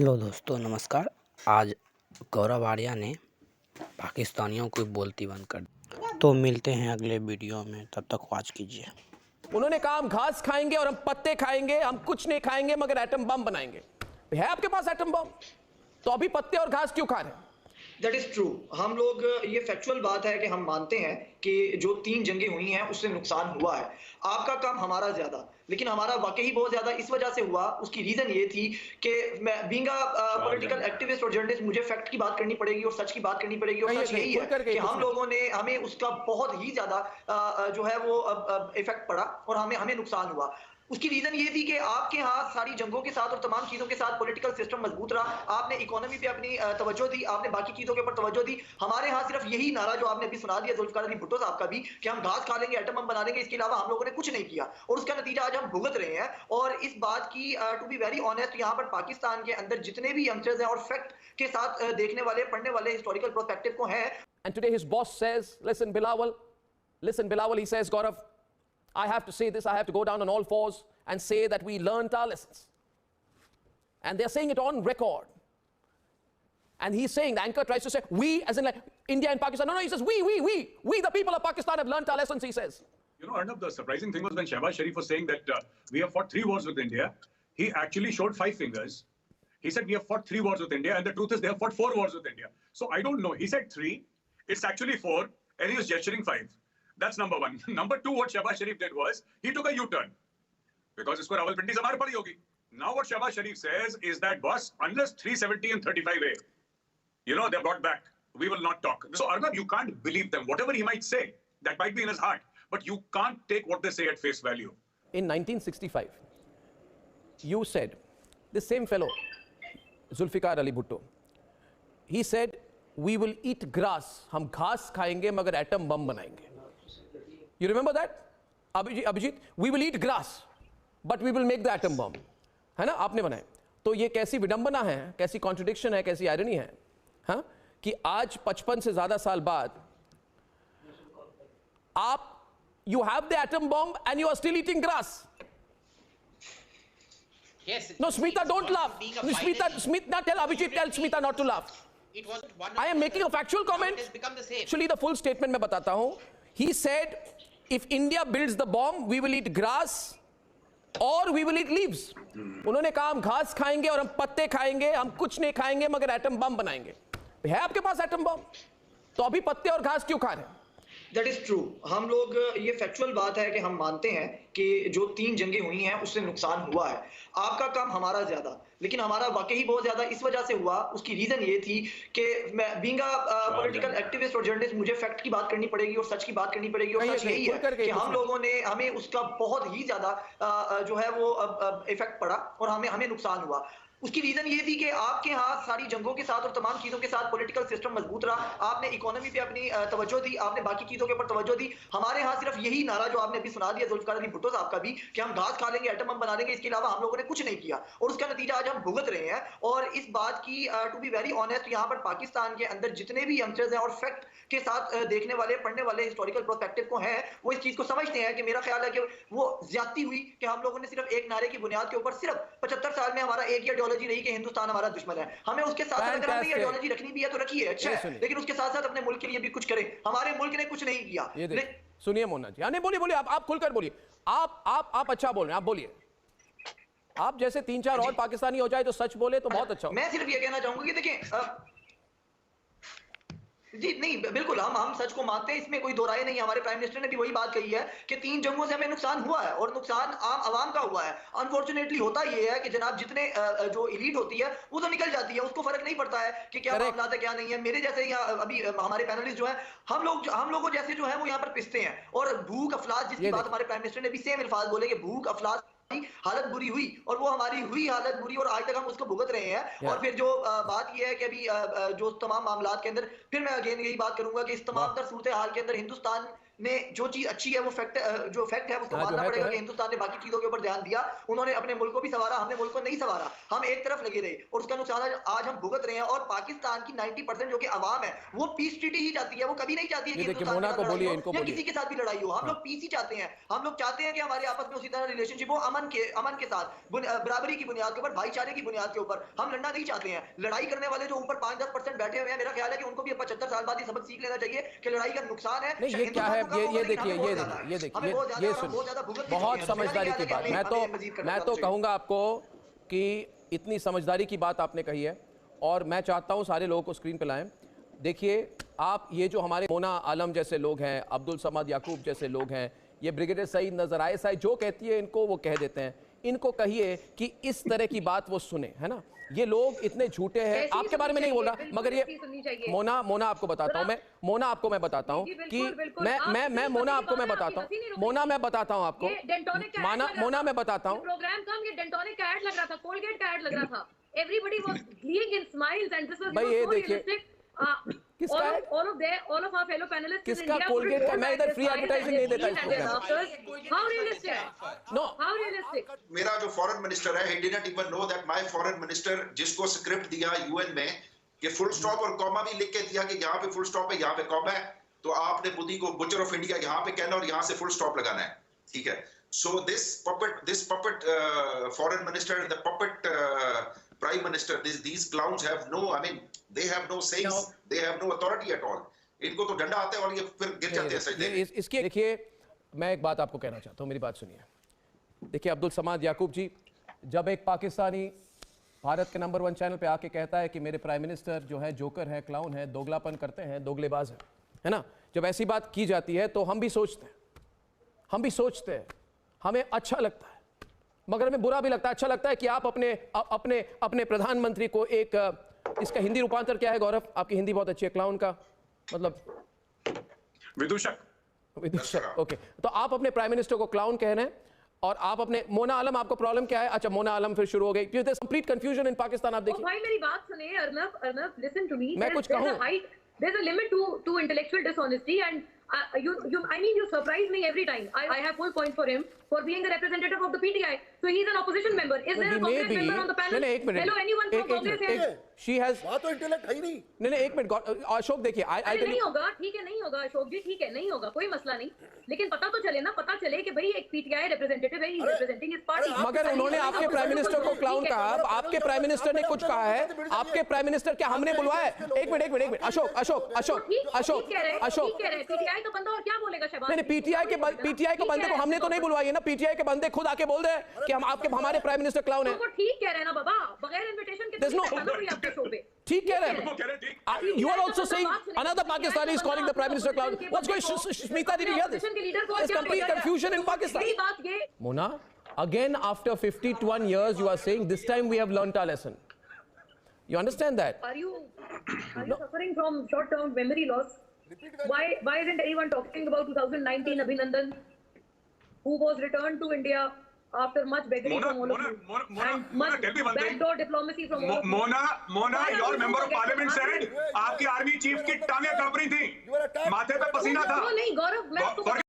Hello दोस्तों, नमस्कार। आज गौरव आर्या ने पाकिस्तानियों को बोलती बंद कर दी। तो मिलते हैं अगले वीडियो में, तब तक वॉच कीजिए। उन्होंने कहा हम घास खाएंगे और हम पत्ते खाएंगे, हम कुछ नहीं खाएंगे मगर एटम बम बनाएंगे। है आपके पास एटम बम? तो अभी पत्ते और घास क्यों खा रहे हैं? That is true. हम लोग ये फैक्चुअल बात है कि हम मानते हैं कि जो 3 जंगें हुई हैं उससे नुकसान हुआ है। आपका कम हमारा ज्यादा, लेकिन हमारा वाकई बहुत ज्यादा इस वजह से हुआ। उसकी रीजन ये थी कि मैं बीइंग अ पॉलिटिकल एक्टिविस्ट और जर्नलिस्ट, मुझे फैक्ट की बात करनी पड़ेगी और सच की बात करनी पड़ेगी। और सच यही है कि हम लोगों ने हमें उसका बहुत ही ज्यादा जो है वो इफेक्ट पड़ा और हमें हमें नुकसान हुआ। उसकी रीजन ये थी कि आपके यहाँ सारी जंगों के साथ और तमाम चीजों के साथ पॉलिटिकल सिस्टम मजबूत रहा। आपने इकोनॉमी पे अपनी तवज्जो दी, आपने बाकी चीजों के ऊपर तवज्जो दी। हमारे यहाँ सिर्फ यही नारा जो आपने अभी सुना दिया जुल्फिकार अली भुट्टो साहब का भी, कि हम घास खा लेंगे, एटम बम बना लेंगे, इसके अलावा हम लोगों ने कुछ नहीं किया। और उसका नतीजा आज हम भुगत रहे हैं। और इस बात की टू बी वेरी ऑनेस्ट, यहाँ पर पाकिस्तान के अंदर जितने भी यंगस्टर्स हैं और फैक्ट के साथ देखने वाले, पढ़ने वाले, हिस्टोरिकल पर्सपेक्टिव को हैं। And today his boss says, listen Bilawal, he says, Gaurav, I have to say this, I have to go down on all fours and say that we learned our lessons. And they're saying it on record. And he's saying, the anchor tries to say, we, as in like India and Pakistan. No, he says, we, the people of Pakistan have learned our lessons, he says. You know, Arnab, the surprising thing was when Shehbaz Sharif was saying that we have fought 3 wars with India, he actually showed 5 fingers. He said we have fought 3 wars with India, and the truth is they have fought 4 wars with India. So I don't know. He said 3, it's actually 4, and he was gesturing 5. That's number 1. Number 2, what Shehbaz Sharif did was, he took a U-turn. Because isko Rawalpindi se maar padi hogi. Now what Shehbaz Sharif says is that, boss, unless 370 and 35A, you know, they're brought back, we will not talk. So Arnab, you can't believe them. Whatever he might say, that might be in his heart, but you can't take what they say at face value. In 1965, you said, this same fellow, Zulfikar Ali Bhutto, he said, we will eat grass, हम घास खाएंगे मगर atom bomb बनाएंगे. You remember that? Abhijit, we will eat grass, but we will make the atom bomb. है ना, आपने बनाए. तो ये कैसी विडंबना है, कैसी कॉन्ट्रडिक्शन है, कैसी आयरनी है, हाँ, कि आज 55 से ज्यादा साल बाद आप you have the atom bomb and you are still eating grass. Yes. No, Smita, don't laugh. Smita, tell Abhijit, tell Smita not to laugh. It was one. I am making a factual comment. It has become the same. Actually, the full statement मैं बताता हूँ. He said, if India builds the bomb, we will eat grass or we will eat leaves. उन्होंने कहा हम घास खाएंगे और हम पत्ते खाएंगे, हम कुछ नहीं खाएंगे मगर एटम बम बनाएंगे. है आपके पास एटम बम? तो अभी पत्ते और घास क्यों खा रहे हैं? That is true. हम लोग ये फैक्चुअल बात है कि हम मानते हैं कि जो 3 जंगें हुई हैं उससे नुकसान हुआ है। आपका कम हमारा ज्यादा, लेकिन हमारा वाकई बहुत ज्यादा इस वजह से हुआ। उसकी रीजन ये थी कि मैं बीइंग अ पॉलिटिकल एक्टिविस्ट और जर्नलिस्ट, मुझे फैक्ट की बात करनी पड़ेगी और सच की बात करनी पड़ेगी। और सच यही है कि हम लोगों ने हमें उसका बहुत ही ज्यादा जो है वो इफेक्ट पड़ा और हमें हमें नुकसान हुआ। उसकी रीजन ये थी कि आपके यहाँ सारी जंगों के साथ और तमाम चीजों के साथ पॉलिटिकल सिस्टम मजबूत रहा। आपने इकोनॉमी पे अपनी तवज्जो दी, आपने बाकी चीजों के ऊपर तवज्जो दी। हमारे यहाँ सिर्फ यही नारा जो आपने अभी सुना दिया जुल्फिकार अली भुट्टो साहब का भी, कि हम घास खा लेंगे, एटम बम बना लेंगे, इसके अलावा हम लोगों ने कुछ नहीं किया। और उसका नतीजा आज हम भुगत रहे हैं। और इस बात की टू बी वेरी ऑनेस्ट, यहाँ पर पाकिस्तान के अंदर जितने भी यंगस्टर्स हैं और फैक्ट के साथ देखने वाले, पढ़ने वाले, हिस्टोरिकल पर्सपेक्टिव को हैं, वो इस चीज को समझते हैं कि मेरा ख्याल है कि वो ज्यादती हुई कि हम लोगों ने सिर्फ एक नारे की बुनियाद के ऊपर सिर्फ 75 साल में हमारा एक ही आइडियोलॉजी रही कि हिंदुस्तान हमारा दुश्मन है। हमें उसके साथ साथ अगर हमें ये आइडियोलॉजी रखनी भी है तो रखिए, अच्छा है, लेकिन उसके साथ साथ अपने मुल्क के लिए भी कुछ करें। हमारे मुल्क ने कुछ नहीं किया। सुनिए मोना जी, नहीं बोलिए, आप खुलकर बोलिए। आप अच्छा बोल रहे हैं, आप बोलिए। आप जैसे 3-4 और पाकिस्तानी हो जाए तो सच बोले तो बहुत अच्छा। मैं सिर्फ ये कहना चाहूंगा कि देखिए जी नहीं, बिल्कुल हम सच को मानते हैं, इसमें कोई दो राय नहीं है। हमारे प्राइम मिनिस्टर ने भी वही बात कही है कि 3 जंगों से हमें नुकसान हुआ है और नुकसान आम आवाम का हुआ है। अनफॉर्चुनेटली होता ये है कि जनाब जितने जो एलीट होती है वो तो निकल जाती है, उसको फर्क नहीं पड़ता है कि क्या मामला है क्या नहीं है। मेरे जैसे यहाँ अभी हमारे पैनलिस्ट जो है, हम लोगों जैसे जो है वो यहाँ पर पिसते हैं। और भूख अफलास, जिसकी बात हमारे प्राइम मिनिस्टर ने भी सेम अल्फाज बोले कि भूख अफलास हालत बुरी हुई, और वो हमारी हुई हालत बुरी और आज तक हम उसको भुगत रहे हैं। और फिर जो बात ये है कि अभी जो तमाम मामलात के अंदर, फिर मैं अगेन यही बात करूंगा कि इस तमाम तर सूरत हाल के अंदर हिंदुस्तान में जो चीज अच्छी है वो फैक्ट है उसको हाँ, जो मानना है तो पड़ेगा है। कि हिंदुस्तान ने बाकी चीजों के ऊपर ध्यान दिया। उन्होंने अपने मुल्क को भी संवारा, हमने मुल्क को नहीं संवारा। हम एक तरफ लगे रहे और उसका नुकसान आज हम भुगत रहे हैं। और पाकिस्तान की 90% जो कि अवाम है वो पीस ट्रीटी ही चाहती है, वो कभी नहीं चाहती है कि ये देखिए, हिंदुस्तान मोना के को साथ बोलिए, लड़ाई हो इनको या बोलिए। किसी के साथ भी लड़ाई हो। हम लोग पीस ही चाहते हैं। हम लोग चाहते हैं कि हमारे आपस में उसी तरह रिलेशनशिप हो, अमन के साथ, बराबरी की बुनियाद के ऊपर, भाईचारे की बुनियाद के ऊपर। हम लड़ना नहीं चाहते हैं। लड़ाई करने वाले जो ऊपर 5-10% बैठे हुए हैं, मेरा ख्याल है कि उनको भी 75 साल बाद ये सबक सीख लेना चाहिए कि लड़ाई का नुकसान है। नहीं, ये क्या है, ये देखिए, बहुत समझदारी की बात। मैं तो कहूंगा आपको कि इतनी समझदारी की बात आपने कही है और मैं चाहता हूं सारे लोगों को स्क्रीन पे लाएं। देखिए, आप ये जो हमारे मोना आलम जैसे लोग हैं, अब्दुल समाद याकूब जैसे लोग हैं, ये ब्रिगेडियर सईद नजर आए साहब जो कहती है इनको वो कह देते हैं। इनको कहिए कि इस तरह की बात वो सुने, है ना। ये लोग इतने झूठे हैं, आपके बारे में नहीं बोल रहा, मगर ये मोना आपको बताता हूं, मोना आपको मैं बताता हूं कि मैं मोना आपको मैं बताता हूं, मोना मैं बताता हूं आपको, मोना मैं बताता हूं। प्रोग्राम कम ये डेंटोनिक का ऐड लग रहा था, कोलगेट का ऐड लग रहा था। Everybody was gleaming in smiles and this was भाई ये देखिए, किसका है? all of our fellow panelists in किसका India कोलगेट का? मैं इधर फ्री एडवर्टाइजिंग नहीं देता इस program. How realistic? No. How realistic? मेरा जो फॉरेन मिनिस्टर है, he didn't even know that my foreign minister जिसको स्क्रिप्ट दिया यूएन में कि फुल स्टॉप और कॉमा भी लिख के दिया कि यहाँ पे फुल स्टॉप है, यहाँ पे कॉमा है, तो आपने बुद्धि को बुचर ऑफ इंडिया यहाँ पे कहना और यहाँ से फुल स्टॉप लगाना है, ठीक है। So this puppet foreign minister, the puppet prime minister, these clowns have no, I mean, they have no sayings, they have no authority at all. इनको तो डंडा आता है और ये फिर गिर जाते हैं सजदे में। इसकी देखिए, मैं एक बात आपको कहना चाहता हूं, मेरी बात सुनिए। देखिए, अब्दुल समाद याकूब जी, जब एक पाकिस्तानी भारत के नंबर 1 चैनल पे आके कहता है कि मेरे प्राइम मिनिस्टर जो है जोकर है, क्लाउन है, दोगलापन करते हैं, दोगलेबाज है ना, जब ऐसी बात की जाती है तो हम भी सोचते हैं, हमें अच्छा लगता है, मगर हमें बुरा भी लगता है। अच्छा लगता है कि आप अपने प्रधानमंत्री को एक, इसका हिंदी रूपांतर क्या है गौरव? आपकी हिंदी बहुत अच्छी है, क्लाउन का मतलब विदूषक। ओके, तो आप अपने प्राइम मिनिस्टर को क्लाउन कह रहे हैं और आप अपने मोना आलम, आपको प्रॉब्लम क्या है? अच्छा, मोना आलम फिर शुरू हो गई, क्योंकि कंप्लीट कंफ्यूजन इन पाकिस्तान। आप देखिए भाई मेरी बात सुनिए, अर्नब लिसन टू मी। मैं कुछ कहूं? There's a limit to intellectual dishonesty, and you surprise me every time. I have full point for him for being a representative of the PTI. So he's an opposition member. Is there a Congress member on the panel? नहीं, एक minute, Hello, anyone from Congress here? She has, वहाँ तो intellect है ही नहीं। नहीं, एक minute Ashok, देखिए, अरे नहीं होगा, ठीक है, नहीं होगा अशोक जी, ठीक है, नहीं होगा, कोई मसला नहीं, लेकिन पता तो चले ना, पता चले कि भाई एक पीटीआई रिप्रेजेंटेटिव है, ही रिप्रेजेंटिंग हिज पार्टी। मगर उन्होंने आपके प्राइम मिनिस्टर को क्लाउन कहा, आपके प्राइम मिनिस्टर ने कुछ कहा है, आपके प्राइम मिनिस्टर क्या हमने बुलवाया है? एक मिनट, अशोक, पीटीआई तो बंदा और क्या बोलेगा शहबाज? नहीं, पीटीआई के बंदे को हमने तो नहीं बुलवाई है ना, पीटीआई के बंदे खुद आके बोल रहे हैं कि हमारे प्राइम मिनिस्टर क्लाउन है। वो ठीक कह रहे हैं ना बाबा, बगैर इनविटेशन के There's no- आपके शो पे ठीक कह रहे हैं। You are also saying another Pakistani is calling the prime minister clown. What's going on? Smita, did you hear this? There's complete confusion in Pakistan. Mona, again after 51 years, you are saying this time we have learnt our lesson. You understand that? Are you suffering from short-term memory loss? Why isn't anyone talking about 2019 Abhinandan, who was returned to India after much begging from all of you and much backdoor diplomacy from all of you? Mona, your member of parliament said आपकी army chief की टांगें कांप रही थी, माथे पे पसीना था। नहीं गौरव, मैं